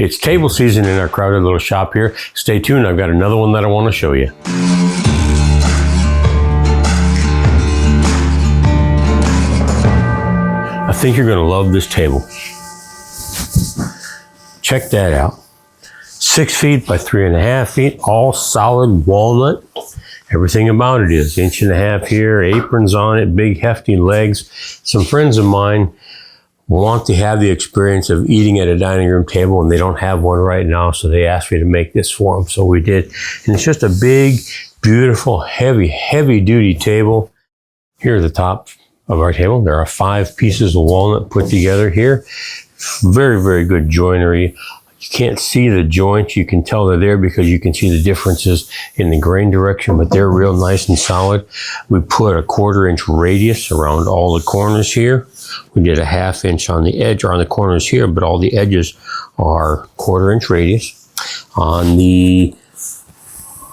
It's table season in our crowded little shop here. Stay tuned, I've got another one that I want to show you. I think you're going to love this table. Check that out. 6 feet by 3.5 feet, all solid walnut. Everything about it is 1.5 inches here, aprons on it, big hefty legs. Some friends of mine want to have the experience of eating at a dining room table and they don't have one right now, so they asked me to make this for them. So we did. And it's just a big, beautiful, heavy duty table. Here at the top of our table, there are 5 pieces of walnut put together here. Very, very good joinery. You can't see the joints. You can tell they're there because you can see the differences in the grain direction, but they're real nice and solid. We put a 1/4 inch radius around all the corners here. We did a 1/2 inch on the edge or on the corners here, but all the edges are 1/4 inch radius. On the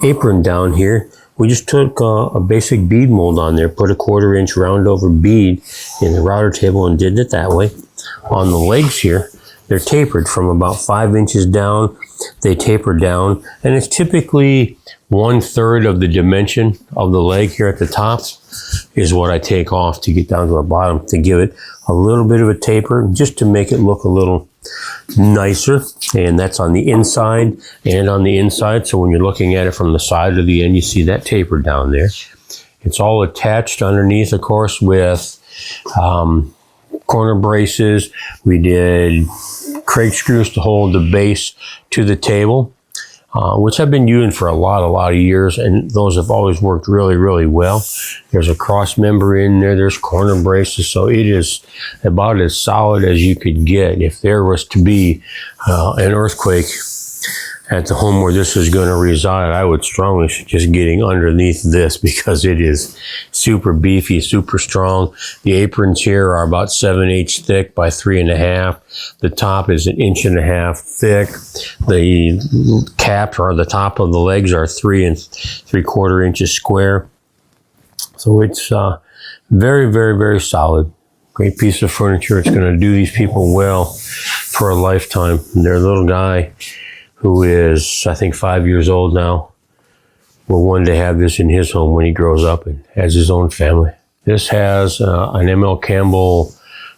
apron down here, we just took a basic bead mold on there, put a 1/4 inch round over bead in the router table and did it that way. On the legs here, they're tapered from about 5 inches down. They taper down, and it's typically 1/3 of the dimension of the leg here at the top is what I take off to get down to our bottom to give it a little bit of a taper, just to make it look a little nicer. And that's on the inside and on the inside. So when you're looking at it from the side or the end, you see that taper down there. It's all attached underneath, of course, with corner braces. We did Kreg screws to hold the base to the table, which I've been using for a lot of years, and those have always worked really, really well. There's a cross member in there. There's corner braces, so it is about as solid as you could get. If there was to be an earthquake at the home where this is going to reside, I would strongly suggest getting underneath this because it is super beefy, super strong. The aprons here are about 7/8 thick by 3.5. The top is 1.5 inches thick. The cap or the top of the legs are 3 3/4 inches square. So it's very, very, very solid. Great piece of furniture. It's going to do these people well for a lifetime. Their little guy, who is, I think, 5 years old now, will one day have this in his home when he grows up and has his own family. This has an ML Campbell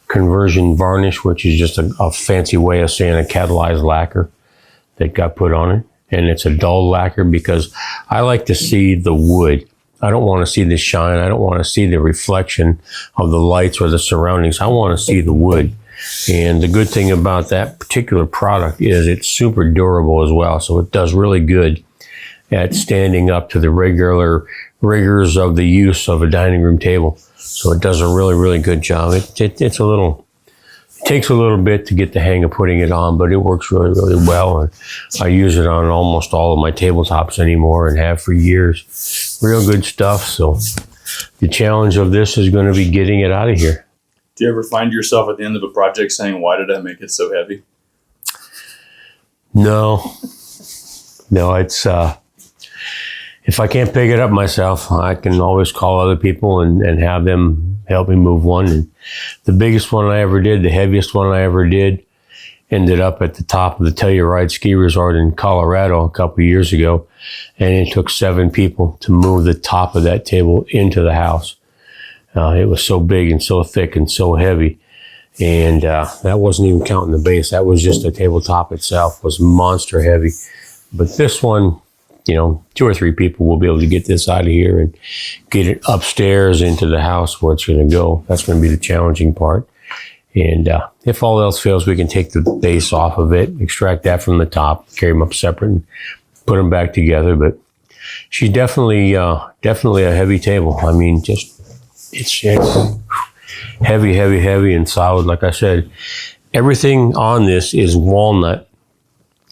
conversion varnish, which is just a fancy way of saying a catalyzed lacquer that got put on it. And it's a dull lacquer because I like to see the wood. I don't want to see the shine. I don't want to see the reflection of the lights or the surroundings. I want to see the wood. And the good thing about that particular product is it's super durable as well. So it does really good at standing up to the regular rigors of the use of a dining room table. So it does a really, really good job. It takes a little bit to get the hang of putting it on, but it works really, really well. And I use it on almost all of my tabletops anymore and have for years. Real good stuff. So the challenge of this is going to be getting it out of here. Do you ever find yourself at the end of a project saying, why did I make it so heavy? No, it's, if I can't pick it up myself, I can always call other people and have them help me move one. And the biggest one I ever did, the heaviest one I ever did, ended up at the top of the Telluride ski resort in Colorado a couple of years ago. And it took 7 people to move the top of that table into the house. It was so big and so thick and so heavy. And that wasn't even counting the base. That was just the tabletop itself was monster heavy. But this one, 2 or 3 people will be able to get this out of here and get it upstairs into the house where it's going to go. That's going to be the challenging part. And if all else fails, we can take the base off of it, extract that from the top, carry them up separate, and put them back together. But she's definitely a heavy table. I mean, it's heavy and solid. Like I said, everything on this is walnut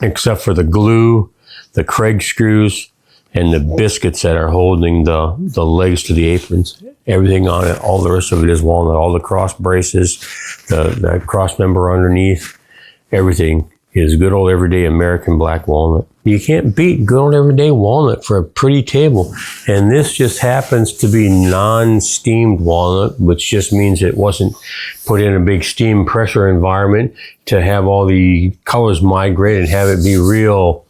except for the glue, the Kreg screws, and the biscuits that are holding the legs to the aprons. Everything on it, all the rest of it is walnut. All the cross braces, the cross member underneath, everything is good old everyday American black walnut. You can't beat good old everyday walnut for a pretty table. And this just happens to be non-steamed walnut, which just means it wasn't put in a big steam pressure environment to have all the colors migrate and have it be real,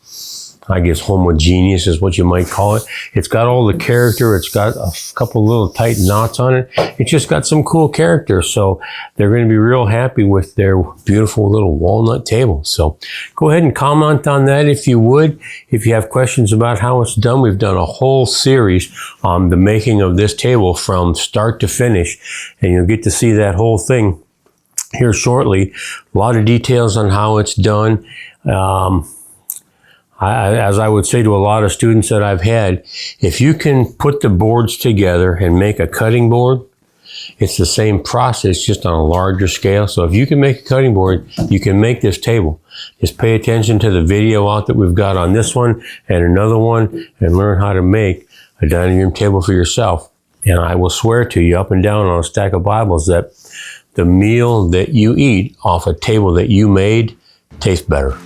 I guess, homogeneous is what you might call it. It's got all the character. It's got a couple little tight knots on it. It's just got some cool character. So they're going to be real happy with their beautiful little walnut table. So go ahead and comment on that if you would. If you have questions about how it's done, we've done a whole series on the making of this table from start to finish. And you'll get to see that whole thing here shortly. A lot of details on how it's done. As I would say to a lot of students that I've had, if you can put the boards together and make a cutting board, it's the same process, just on a larger scale. So if you can make a cutting board, you can make this table. Just pay attention to the video out that we've got on this one and another one, and learn how to make a dining room table for yourself. And I will swear to you up and down on a stack of Bibles that the meal that you eat off a table that you made tastes better.